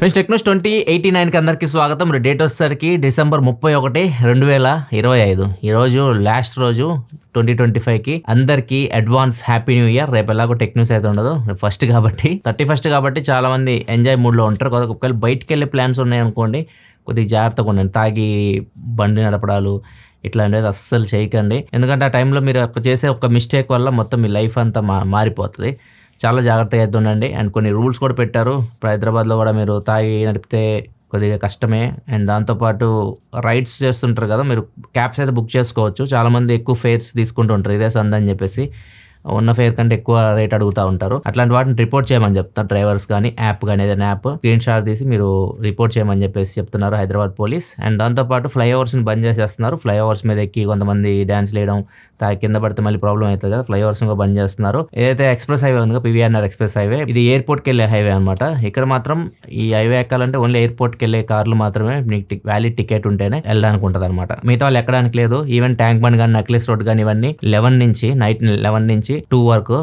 Friends Technos 2089కి అందరికీ స్వాగతం. Date వచ్చేసరికి డిసెంబర్ 31, 2025. ఈరోజు లాస్ట్ రోజు 2025కి అందరికీ అడ్వాన్స్ హ్యాపీ న్యూ ఇయర్. రేపు ఎలాగో టెక్ న్యూస్ అయితే ఉండదు, ఫస్ట్ కాబట్టి 31st కాబట్టి చాలా మంది ఎంజాయ్ మూడ్లో ఉంటారు. ఒకవేళ బయటికి వెళ్ళే ప్లాన్స్ ఉన్నాయనుకోండి, కొద్దిగా జాగ్రత్తగా ఉండండి. తాగి బండి నడపడాలు ఇట్లాంటిది అస్సలు చేయకండి. ఎందుకంటే ఆ టైంలో మీరు చేసే ఒక మిస్టేక్ వల్ల మొత్తం మీ లైఫ్ అంతా మారిపోతుంది. చాలా జాగ్రత్తగా అయితే ఉండండి. అండ్ కొన్ని రూల్స్ కూడా పెట్టారు. ఇప్పుడు హైదరాబాద్లో కూడా మీరు తాగి నడిపితే కొద్దిగా కష్టమే. అండ్ దాంతోపాటు రైడ్స్ చేస్తుంటారు కదా, మీరు క్యాబ్స్ అయితే బుక్ చేసుకోవచ్చు. చాలామంది ఎక్కువ ఫేర్స్ తీసుకుంటూ ఉంటారు, ఇదే సంద అని చెప్పేసి ఉన్న ఫేర్ కంటే ఎక్కువ రేట్ అడుగుతూ ఉంటారు. అట్లాంటి వాటిని రిపోర్ట్ చేయమని చెప్తారు డ్రైవర్స్ కానీ యాప్ కానీ, ఏదైనా యాప్ స్క్రీన్ షాట్ తీసి మీరు రిపోర్ట్ చేయమని చెప్పేసి చెప్తున్నారు హైదరాబాద్ పోలీస్. అండ్ దాంతోపాటు ఫ్లైఓవర్స్ని బంద్ చేసేస్తున్నారు. ఫ్లైఓవర్స్ మీద ఎక్కి కొంతమంది డ్యాన్స్ వేయడం, కింద పడితే మళ్ళీ ప్రాబ్లం అవుతుంది కదా, ఫ్లైఓవర్స్ కూడా బంద్ చేస్తున్నారు. ఏదైతే ఎక్స్ప్రెస్ హైవే ఉందో పివిఆర్ఆర్ ఎక్స్ప్రెస్ హైవే, ఇది ఎయిర్పోర్ట్కి వెళ్ళే హైవే అనమాట. ఇక్కడ మాత్రం ఈ హైవే ఎక్కాలంటే ఓన్లీ ఎయిర్పోర్ట్కి వెళ్ళే కార్లు మాత్రమే మీకు వ్యాలిడ్ టికెట్ ఉంటేనే వెళ్ళడానికి ఉంటుంది అనమాట. మిగతా వాళ్ళు ఎక్కడానికి లేదు. ఈవెన్ ట్యాంక్ బండ్ కానీ, నెక్లెస్ రోడ్ కానీ ఇవన్నీ నైట్ 11 నుంచి 2 వరకు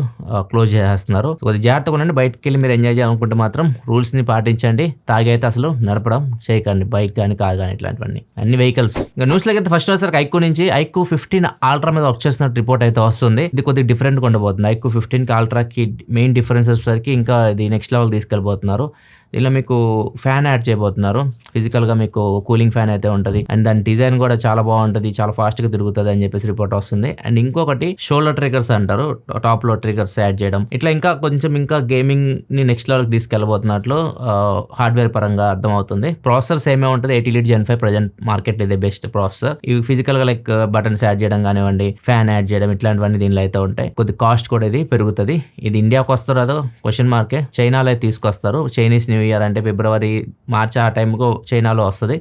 క్లోజ్ చేస్తున్నారు. కొద్దిగా జాగ్రత్తగా ఉండండి. బయటకు వెళ్ళి మీరు ఎంజాయ్ చేయాలనుకుంటే మాత్రం రూల్స్ ని పాటించండి. తాగి అయితే అసలు నడపడం చేయకండి, బైక్ కానీ కార్ కానీ ఇట్లాంటివన్నీ అన్ని వెహికల్స్. న్యూస్ లోకి అయితే ఫస్ట్ వచ్చేసరికి ఐక్యూ నుంచి ఐక్యూ 15 అల్ట్రా మీద వర్క్ చేస్తున్నట్టు రిపోర్ట్ అయితే వస్తుంది. ఇది కొద్దిగా డిఫరెంట్ గా ఉండబోతుంది. ఐక్యూ 15 కి అల్ట్రాకి మెయిన్ డిఫరెన్స్ వచ్చేసరికి ఇంకా ఇది నెక్స్ట్ లెవెల్ తీసుకెళ్ళిపోతున్నారు. దీనిలో మీకు ఫ్యాన్ యాడ్ చేయబోతున్నారు. ఫిజికల్గా మీకు కూలింగ్ ఫ్యాన్ అయితే ఉంటుంది. అండ్ దాని డిజైన్ కూడా చాలా బాగుంటుంది, చాలా ఫాస్ట్గా తిరుగుతుంది అని చెప్పేసి రిపోర్ట్ వస్తుంది. అండ్ ఇంకొకటి షోల్డర్ ట్రిగర్స్ అంటారు, టాప్లో ట్రిగర్స్ యాడ్ చేయడం. ఇట్లా ఇంకా గేమింగ్ ని నెక్స్ట్ లెవెల్కి తీసుకెళ్ళబోతున్నట్లు హార్డ్వేర్ పరంగా అర్థమవుతుంది. ప్రాసెసర్ సేమే ఉంటుంది, 80 Elite Gen 5 ప్రజెంట్ మార్కెట్ ఇదే బెస్ట్ ప్రాసెసర్. ఇవి ఫిజికల్గా లైక్ బటన్స్ యాడ్ చేయడం కానివ్వండి, ఫ్యాన్ యాడ్ చేయడం ఇట్లాంటివన్నీ దీనిలో అయితే ఉంటాయి. కొద్ది కాస్ట్ కూడా ఇది పెరుగుతుంది. ఇది ఇండియాకి వస్తారో అదో క్వశ్చన్ మార్కే. చైనాలో అయితే తీసుకొస్తారు. చైనీస్ న్యూ ఇయర్ అంటే ఫిబ్రవరి, మార్చి ఆ టైంకు చైనాలో వస్తుంది.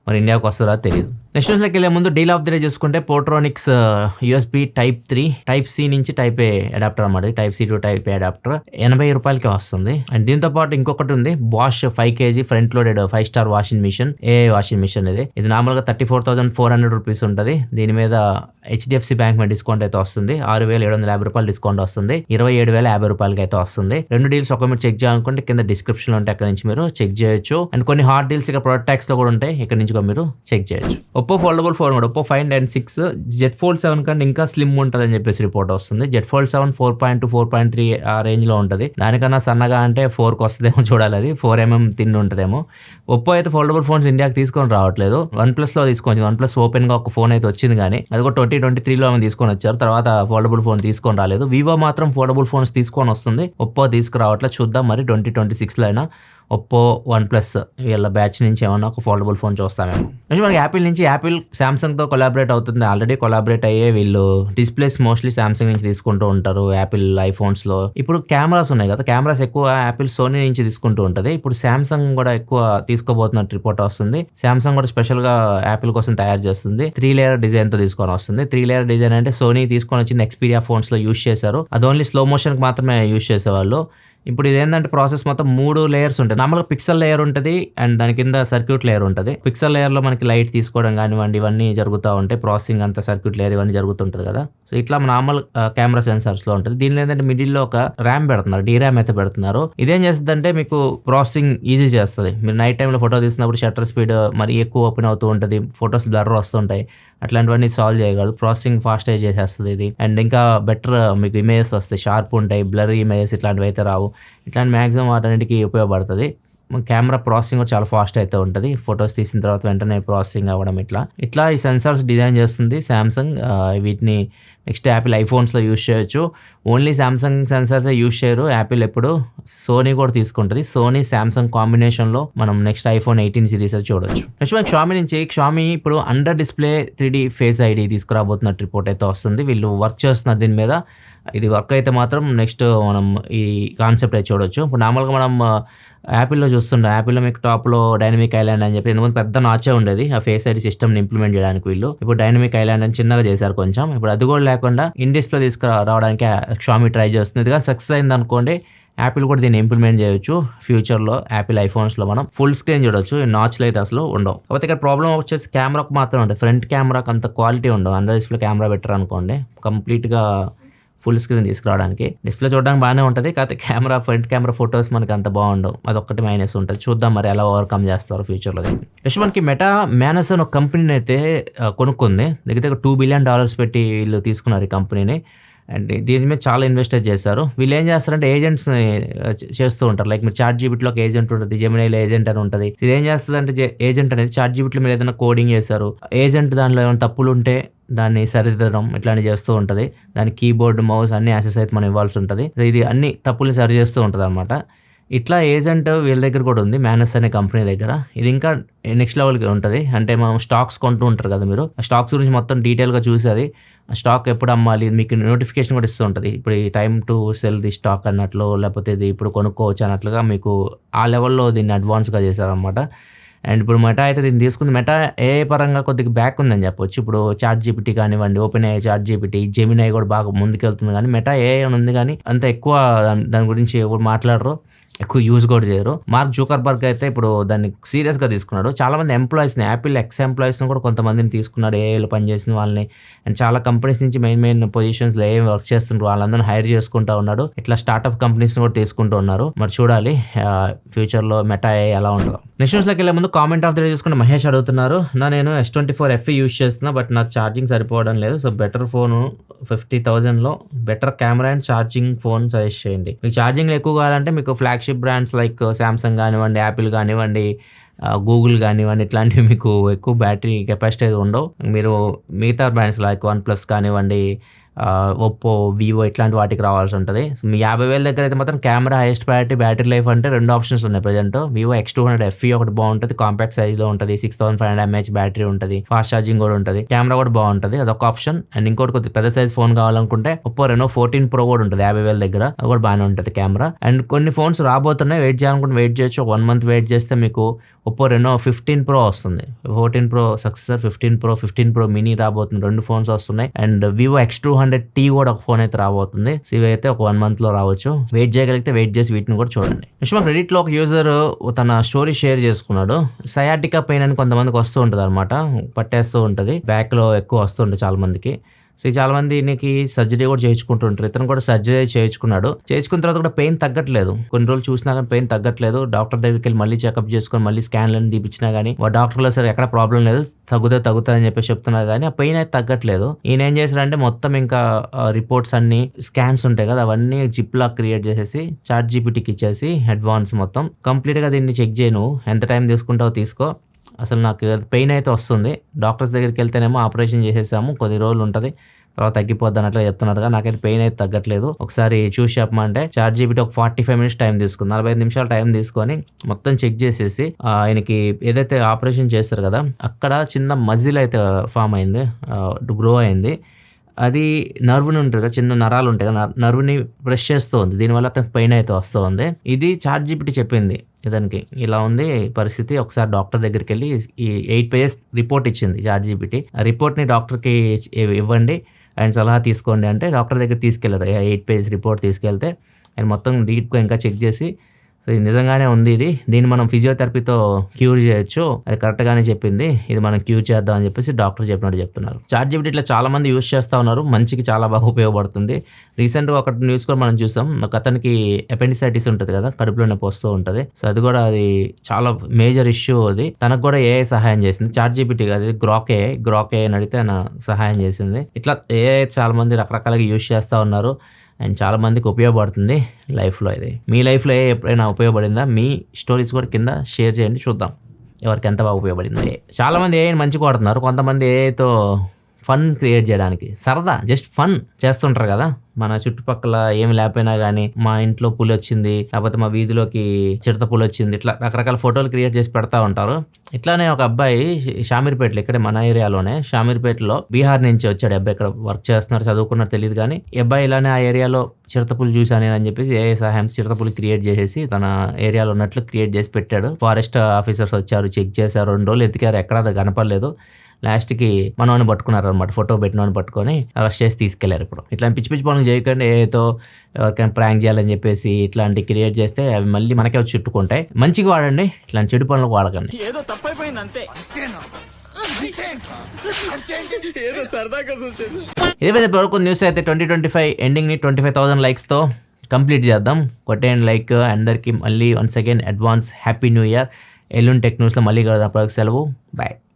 మరి ఇండియాకి వస్తుందా తెలియదు. నెక్స్ట్ న్యూస్లోకి వెళ్ళే ముందు డీల్ ఆఫ్ ది డే చూసుకుంటే పోర్ట్రానిక్స్ USB Type 3 Type C నుంచి Type A అడాప్టర్ అన్నమాట. Type C to Type A adapter 80 రూపాయలకి వస్తుంది. అండ్ దీంతో పాటు ఇంకొకటి ఉంది, Bosch 5 kg front loaded 5-star washing machine, AI washing machine. ఇది నార్మల్గా 34,400 రూపీస్ ఉంటుంది. దీని మీద HDFC బ్యాంక్ మీద డిస్కౌంట్ అయితే వస్తుంది. 6,750 రూపాయలు డిస్కౌంట్ వస్తుంది. 27,050 రూపాయలకి అయితే వస్తుంది. రెండు డీల్స్ ఒక మీరు చెక్ చేయాలనుకుంటే కింద డిస్క్రిప్షన్ లో ఉంటే అక్కడ నుంచి మీరు చెక్ చేయొచ్చు. అండ్ కొన్ని హాట్ డీల్స్ ఇక్కడ ప్రొడక్ట్ ట్యాక్స్ లో కూడా ఉంటాయి, ఇక్కడ నుంచి మీరు చెక్ చేయొచ్చు. ఒప్పో ఫోల్డబుల్ ఫోన్ కూడా ఒప్పో 5 and 6 Z Fold 7 కంటే ఇంకా స్లిమ్ ఉంటుంది అని చెప్పేసి రిపోర్ట్ వస్తుంది. Z Fold 7 4.2, 4.3 ఆ రేంజ్ లో ఉంటుంది. దానికన్నా సన్నగా అంటే 4కి వస్తుందేమో చూడాలి, అది 4mm తిన్ ఉంటుందేమో. ఒప్పో అయితే ఫోల్డబుల్ ఫోన్స్ ఇండియాకి తీసుకొని రావట్లేదు. OnePlus లో తీసుకొని, OnePlus ఓపెన్ గా ఒక ఫోన్ అయితే వచ్చింది, కానీ అది కూడా 2023లో తీసుకొని వచ్చారు. తర్వాత ఫోల్డబుల్ ఫోన్ తీసుకొని రాలేదు. వివో మాత్రం ఫోల్డబుల్ ఫోన్స్ తీసుకొని వస్తుంది, ఒప్పో తీసుకురావట్లేదు. చూద్దాం మరి 2026లో అయినా ఒప్పో, OnePlus వీళ్ళ బ్యాచ్ నుంచి ఏమన్నా ఒక ఫోల్డబుల్ ఫోన్ చూస్తామేమో. నెక్స్ట్ మనకి యాపిల్ నుంచి, యాపిల్ శాంసంగ్తో కొలాబరేట్ అవుతుంది. ఆల్రెడీ కొలాబరేట్ అయ్యే వీళ్ళు డిస్ప్లేస్ మోస్ట్లీ శాంసంగ్ నుంచి తీసుకుంటూ ఉంటారు యాపిల్ ఐఫోన్స్లో. ఇప్పుడు కెమెరాస్ ఉన్నాయి కదా, కెమెరాస్ ఎక్కువ యాపిల్ సోనీ నుంచి తీసుకుంటూ ఉంటుంది. ఇప్పుడు శాంసంగ్ కూడా ఎక్కువ తీసుకోబోతున్నట్టు రిపోర్ట్ వస్తుంది. శాంసంగ్ కూడా స్పెషల్గా యాపిల్ కోసం తయారు చేస్తుంది. 3 లేయర్ డిజైన్తో తీసుకొని వస్తుంది. 3 లేయర్ డిజైన్ అంటే సోనీ తీసుకొని వచ్చింది ఎక్స్పీరియా ఫోన్స్లో యూస్ చేశారు. అది ఓన్లీ స్లో మోషన్కి మాత్రమే యూస్ చేసేవాళ్ళు. ఇప్పుడు ఇదేంటంటే ప్రాసెస్ మొత్తం 3 లేయర్స్ ఉంటాయి. నార్మల్గా పిక్సెల్ లేయర్ ఉంటుంది అండ్ దాని కింద సర్క్యూట్ లేయర్ ఉంటుంది. పిక్సెల్ లేయర్లో మనకి లైట్ తీసుకోవడం కానివ్వండి ఇవన్నీ జరుగుతూ ఉంటాయి. ప్రాసెసింగ్ అంతా సర్క్యూట్ లేయర్ ఇవన్నీ జరుగుతుంటుంది కదా. సో ఇట్లా నార్మల్ కెమెరా సెన్సార్స్లో ఉంటుంది. దీనిలో ఏంటంటే మిడిల్లో ఒక ర్యామ్ పెడుతున్నారు, DRAM అయితే పెడుతున్నారు. ఇదేం చేస్తుందంటే మీకు ప్రాసెసింగ్ ఈజీ చేస్తుంది. మీరు నైట్ టైంలో ఫోటో తీసినప్పుడు షట్టర్ స్పీడ్ మరి ఎక్కువ ఓపెన్ అవుతూ ఉంటుంది, ఫొటోస్ బ్లర్ వస్తుంటాయి. అట్లాంటివన్నీ సాల్వ్ చేయగలదు. ప్రాసెసింగ్ ఫాస్ట్ చేసేస్తుంది ఇది. అండ్ ఇంకా బెటర్ మీకు ఇమేజెస్ వస్తాయి, షార్ప్ ఉంటాయి, బ్లర్ ఇమేజెస్ ఇట్లాంటివి అయితే రావు. ఇట్లాంటి మ్యాక్సిమం వాటన్నిటికీ ఉపయోగపడుతుంది. కెమెరా ప్రాసెసింగ్ కూడా చాలా ఫాస్ట్ అయితే ఉంటుంది. ఫొటోస్ తీసిన తర్వాత వెంటనే ప్రాసెసింగ్ అవ్వడం ఇట్లా ఈ సెన్సార్స్ డిజైన్ చేస్తుంది శాంసంగ్. వీటిని నెక్స్ట్ యాపిల్ ఐఫోన్స్లో యూస్ చేయొచ్చు. ఓన్లీ శాంసంగ్ సెన్సార్సే యూస్ చేయరు యాపిల్, ఎప్పుడు సోనీ కూడా తీసుకుంటుంది. సోనీ శాంసంగ్ కాంబినేషన్లో మనం నెక్స్ట్ iPhone 18 సిరీస్ చూడొచ్చు. నెక్స్ట్ మనకి షామీ నుంచి, షామీ ఇప్పుడు under display 3D face ID తీసుకురాబోతున్నట్టు రిపోర్ట్ అయితే వస్తుంది. వీళ్ళు వర్క్ చేస్తున్నారు దీని మీద. ఇది వర్క్ అయితే మాత్రం నెక్స్ట్ మనం ఈ కాన్సెప్ట్ అయితే చూడొచ్చు. ఇప్పుడు నార్మల్గా మనం యాపిల్లో చూస్తుండే, యాపిల్లో మీకు టాప్లో డైనమిక్ ఐలాండ్ అని చెప్పి ఇంతకుముందు పెద్ద నాచే ఉండేది ఆ ఫేస్ ID సిస్టమ్ని ఇంప్లిమెంట్ చేయడానికి. వీళ్ళు ఇప్పుడు డైనమిక్ ఐలాండ్ అని చిన్నగా చేశారు కొంచెం. ఇప్పుడు అది కూడా లేకుండా ఇన్ డిస్ప్లే తీసుకురావడానికి షామీ ట్రై చేస్తుంది. ఇది కానీ సక్సెస్ అయింది అనుకోండి, యాపిల్ కూడా దీన్ని ఇంప్లిమెంట్ చేయొచ్చు. ఫ్యూచర్లో యాపిల్ ఐఫోన్స్లో మనం ఫుల్ స్క్రీన్ చూడొచ్చు. ఈ నాచ్లు అయితే అసలు ఉండవు. కాకపోతే ఇక్కడ ప్రాబ్లం వచ్చేసి కెమెరాకు మాత్రం ఉంటుంది. ఫ్రంట్ కెమెరాకి అంత క్వాలిటీ ఉండవు. అండర్ డిస్ప్లే కెమెరా బెటర్ అనుకోండి, కంప్లీట్గా ఫుల్ స్క్రీన్ తీసుకురావడానికి. డిస్ప్లే చూడడానికి బాగానే ఉంటుంది, కాకపోతే కెమెరా ఫ్రంట్ కెమెరా ఫొటోస్ మనకి అంత బాగుండవు, అదొక్కటి మైనస్ ఉంటుంది. చూద్దాం మరి ఎలా ఓవర్కమ్ చేస్తారు ఫ్యూచర్లో. నెక్స్ట్ మనకి మెటా మ్యానస్ అని ఒక కంపెనీని అయితే కొనుక్కుంది. దగ్గర $2 బిలియన్ పెట్టి వీళ్ళు తీసుకున్నారు ఈ కంపెనీని. అండ్ దీని మీద చాలా ఇన్వెస్టర్ చేశారు. వీళ్ళు ఏం చేస్తారంటే ఏజెంట్స్ని చేస్తూ ఉంటారు. లైక్ మీరు చాట్ జీపీటీలో ఒక ఏజెంట్ ఉంటుంది, జెమినైలో ఏజెంట్ అని ఉంటుంది. ఇది ఏం చేస్తుందంటే ఏజెంట్ అనేది చాట్ జీపీటీలో మీరు ఏదైనా కోడింగ్ చేశారు, ఏజెంట్ దానిలో ఏమైనా తప్పులు ఉంటే దాన్ని సరిదిద్దడం ఇట్లాంటివి చేస్తూ ఉంటుంది. దాని కీబోర్డ్ మౌస్ అన్ని యాక్సెస్ అయితే మనం ఇవ్వాల్సి ఉంటుంది. సో ఇది అన్ని తప్పుల్ని సరి చేస్తూ ఉంటుంది అనమాట. ఇట్లా ఏజెంట్ వీళ్ళ దగ్గర కూడా ఉంది, మ్యానస్ అనే కంపెనీ దగ్గర. ఇది ఇంకా నెక్స్ట్ లెవెల్కి ఉంటుంది. అంటే మనం స్టాక్స్ కొంటూ ఉంటారు కదా, మీరు ఆ స్టాక్స్ గురించి మొత్తం డీటెయిల్గా చూసి అది స్టాక్ ఎప్పుడు అమ్మాలి మీకు నోటిఫికేషన్ కూడా ఇస్తూ ఉంటుంది. ఇప్పుడు ఈ time to cell the stock అన్నట్లు, లేకపోతే ఇది ఇప్పుడు కొనుక్కోవచ్చు అన్నట్లుగా మీకు ఆ లెవెల్లో దీన్ని అడ్వాన్స్గా చేశారనమాట. అండ్ ఇప్పుడు మెటా అయితే దీన్ని తీసుకుంది. మెటా ఏఐ పరంగా కొద్దిగా బ్యాక్ ఉందని చెప్పొచ్చు. ఇప్పుడు చాట్ జీపీటీ కానివ్వండి, OpenAI, ChatGPT, Gemini కూడా బాగా ముందుకెళ్తుంది. కానీ మెటా ఏఐ ఉంది, కానీ అంత ఎక్కువ దాని గురించి ఎవరు మాట్లాడరు, ఎక్కువ యూజ్ కూడా చేయరు. మార్క్ జూకర్బర్గ్ అయితే ఇప్పుడు దాన్ని సీరియస్గా తీసుకున్నాడు. చాలామంది ఎంప్లాయీస్ని, యాపిల్ ఎక్స్ ఎంప్లాయీస్ని కూడా కొంతమందిని తీసుకున్నాడు, ఏఐలో పనిచేసిన వాళ్ళని. అండ్ చాలా కంపెనీస్ నుంచి మెయిన్ పొజిషన్స్లో ఏం వర్క్ చేస్తున్నారు వాళ్ళందరినీ హైర్ చేసుకుంటూ ఉన్నాడు. ఇట్లా స్టార్ట్అప్ కంపెనీస్ని కూడా తీసుకుంటూ ఉన్నారు. మరి చూడాలి ఫ్యూచర్లో మెటా ఏఐ ఎలా ఉంటుందో. నెక్స్ట్ న్యూస్లోకి వెళ్ళే ముందు కామెంట్ ఆఫ్ ద డే చూసుకుంటే మహేష్ అడుగుతున్నారు, నేను S24 FE యూజ్ చేస్తున్నా, బట్ నాకు ఛార్జింగ్ సరిపోవడం లేదు. సో బెటర్ ఫోను 50,000లో better camera and charging phone suggest చేయండి. మీకు ఛార్జింగ్ ఎక్కువ కావాలంటే మీకు ఫ్లాగ్షిప్ బ్రాండ్స్ లైక్ శాంసంగ్ కానివ్వండి, యాపిల్ కానివ్వండి, గూగుల్ కానివ్వండి, ఇట్లాంటివి మీకు ఎక్కువ బ్యాటరీ కెపాసిటీ ఉండవు. మీరు మిగతా బ్రాండ్స్ లైక్ OnePlus కానివ్వండి, ఒప్పో, వివో ఇట్లాంటి వాటికి రావాల్సి ఉంటుంది. మీ 50,000 దగ్గర అయితే మాత్రం camera, highest priority, battery life అంటే 2 ఆప్షన్స్ ఉన్నాయి ప్రజెంట్. వివో X200 FE ఒకటి బాగుంటుంది, కాంపాక్ట్ సైజ్లో ఉంటుంది, 6500 mAh బ్యాటరీ ఉంటుంది, ఫాస్ట్ ఛార్జింగ్ కూడా ఉంటుంది, కెమెరా కూడా బాగుంటుంది, అదొక ఆప్షన్. అండ్ ఇంకోటి కొద్దిగా పెద్ద సైజ్ ఫోన్ కావాలనుకుంటే ఒప్పో రెనో 14 Pro కూడా ఉంటుంది 50,000 దగ్గర, అది కూడా బాగానే ఉంటుంది కెమెరా. అండ్ కొన్ని ఫోన్స్ రాబోతున్నాయి, వెయిట్ చేయాలనుకుంటే వెయిట్ చేయొచ్చు. 1 month వెయిట్ చేస్తే మీకు ఒప్పో రెనో 15 Pro వస్తుంది, 14 Pro సక్సెసర్, 15 Pro మినీ రాబోతుంది, 2 ఫోన్స్ వస్తున్నాయి. అండ్ వివో X200T కూడా ఒక ఫోన్ అయితే రాబోతుంది. సో ఇవి అయితే ఒక 1 month లో రావచ్చు. వెయిట్ చేయగలిగితే వెయిట్ చేసి వీటిని కూడా చూడండి. నెక్స్ట్ మాకు రెడిట్లో ఒక యూజర్ తన స్టోరీ షేర్ చేసుకున్నాడు. సయాటికా పెయిన్ అని కొంతమందికి వస్తూ ఉంటుంది అనమాట, పట్టేస్తూ ఉంటుంది, బ్యాక్ లో ఎక్కువ వస్తుంటుంది చాలా మందికి. సో చాలా మందికి సర్జరీ కూడా చేయించుకుంటుంటారు. ఇతను కూడా సర్జరీ చేయించుకున్నాడు. చేయించుకున్న తర్వాత కూడా పెయిన్ తగ్గట్లేదు. కొన్ని రోజులు చూసినా కానీ పెయిన్ తగ్గట్లేదు. డాక్టర్ దగ్గరికి వెళ్ళి మళ్ళీ చెకప్ చేసుకొని మళ్ళీ స్కాన్లను తీపించినా కానీ డాక్టర్లో సరే ఎక్కడ ప్రాబ్లం లేదు, తగ్గుతాయని చెప్పేసి చెప్తున్నారు, కానీ ఆ పెయిన్ అయితే తగ్గట్లేదు. ఈయన ఏం చేశారంటే మొత్తం ఇంకా రిపోర్ట్స్ అన్ని, స్కాన్స్ ఉంటాయి కదా, అవన్నీ జిప్ లాక్ క్రియేట్ చేసేసి చాట్ జీపీటీకి ఇచ్చేసి అడ్వాన్స్ మొత్తం కంప్లీట్గా దీన్ని చెక్ చేయను, ఎంత టైం తీసుకుంటావో తీసుకో, అసలు నాకు పెయిన్ అయితే వస్తుంది, డాక్టర్స్ దగ్గరికి వెళ్తేనేమో ఆపరేషన్ చేసేసాము, కొద్ది రోజులు ఉంటుంది, తర్వాత తగ్గిపోద్ది అన్నట్లు చెప్తున్నారు. నాకైతే పెయిన్ అయితే తగ్గట్లేదు, ఒకసారి చూసి చెప్పమంటే చాట్ జీపీటీ ఒక 45 minutes టైం తీసుకుంది, 45 నిమిషాలు టైం తీసుకొని మొత్తం చెక్ చేసేసి ఆయనకి ఏదైతే ఆపరేషన్ చేస్తారు కదా అక్కడ చిన్న మజిల్ అయితే ఫామ్ అయింది, గ్రో అయింది. అది నర్వ్ని ఉంటుంది కదా, చిన్న నరాలు ఉంటాయి కదా, నర్వ్ని ప్రెస్ చేస్తూ ఉంది, దీనివల్ల అతనికి పెయిన్ అయితే వస్తూ ఉంది. ఇది చాట్ జీపీటీ చెప్పింది ఇతనికి ఇలా ఉంది పరిస్థితి. ఒకసారి డాక్టర్ దగ్గరికి వెళ్ళి ఈ 8 pages రిపోర్ట్ ఇచ్చింది చాట్ జీపీటీ. ఆ రిపోర్ట్ని డాక్టర్కి ఇవ్వండి, ఆయన సలహా తీసుకోండి అంటే డాక్టర్ దగ్గర తీసుకెళ్ళారు. 8 pages రిపోర్ట్ తీసుకెళ్తే ఆయన మొత్తం డీప్గా ఇంకా చెక్ చేసి ఇది నిజంగానే ఉంది, దీన్ని మనం ఫిజియోథెరపీతో క్యూర్ చేయొచ్చు, అది కరెక్ట్గానే చెప్పింది, ఇది మనం క్యూర్ చేద్దాం అని చెప్పేసి డాక్టర్ చెప్పినట్టు చెప్తున్నారు. చాట్ జీపీటీ ఇట్లా చాలా మంది యూజ్ చేస్తూ ఉన్నారు, మంచికి చాలా బాగా ఉపయోగపడుతుంది. రీసెంట్గా ఒక న్యూస్ కూడా మనం చూసాం, అతనికి అపెండిసైటిస్ ఉంటుంది కదా, కడుపులో నొప్పి వస్తూ ఉంటుంది. సో అది కూడా అది చాలా మేజర్ ఇష్యూ, అది తనకు కూడా ఏఐ సహాయం చేసింది. చాట్ జీపీటీ అది గ్రాక్ ఏ అని అడిగితే ఆయన సహాయం చేసింది. ఇట్లా ఏఐ చాలా మంది రకరకాలుగా యూజ్ చేస్తూ ఉన్నారు అండ్ చాలా మందికి ఉపయోగపడుతుంది లైఫ్లో. ఇది మీ లైఫ్లో ఎప్పుడైనా ఉపయోగపడిందా? మీ స్టోరీస్ కూడా కింద షేర్ చేయండి, చూద్దాం ఎవరికి ఎంత బాగా ఉపయోగపడింది. చాలామంది ఏఐని మంచిగా వాడుతున్నారు, కొంతమంది ఏఐతో ఫన్ క్రియేట్ చేయడానికి, సరదా జస్ట్ ఫన్ చేస్తుంటారు కదా. మన చుట్టుపక్కల ఏమి లేకపోయినా కానీ మా ఇంట్లో పులి వచ్చింది, లేకపోతే మా వీధిలోకి చిడత పులి వచ్చింది, ఇట్లా రకరకాల ఫోటోలు క్రియేట్ చేసి పెడతా ఉంటారు. ఇట్లానే ఒక అబ్బాయి షామీర్పేటలో, ఇక్కడే మన ఏరియాలోనే షామీర్పేటలో బీహార్ నుంచి వచ్చాడు అబ్బాయి, ఇక్కడ వర్క్ చేస్తున్నారు, చదువుకున్నారు తెలియదు కానీ ఈ అబ్బాయి ఇలానే ఆ ఏరియాలో చిడతపులు చూశాను అని చెప్పేసి ఏ సహాయం చిడతపులు క్రియేట్ చేసేసి తన ఏరియాలో ఉన్నట్లు క్రియేట్ చేసి పెట్టాడు. ఫారెస్ట్ ఆఫీసర్స్ వచ్చారు, చెక్ చేశారు, 2 రోజులు ఎతికారు, ఎక్కడ అది కనపడలేదు. లాస్ట్కి మనవాడిని పట్టుకున్నారు అనమాట, ఫోటో పెట్టినవాడిని పట్టుకొని అరెస్ట్ చేసి తీసుకెళ్లారు. ఇప్పుడు ఇట్లాంటి పిచ్చి పిచ్చి పనులు చేయకండి, ఏదో ఎవరికైనా ప్రాంక్ చేయాలని చెప్పేసి ఇట్లాంటి క్రియేట్ చేస్తే అవి మళ్ళీ మనకే వచ్చి చుట్టుకుంటాయి. మంచిగా వాడండి, ఇట్లాంటి చెడు పనులకు వాడకండి. ఏదో తప్పైపోయింది అంతే. ఏదైతే వరకు న్యూస్ అయితే 2025 ఎండింగ్ని 25,000 లైక్స్తో కంప్లీట్ చేద్దాం. కొట్టేయండి లైక్. అందరికీ మళ్ళీ once again advance happy new year. ఎల్లుండి టెక్ న్యూస్లో మళ్ళీ కలుద్దాం. సెలవు. బాయ్.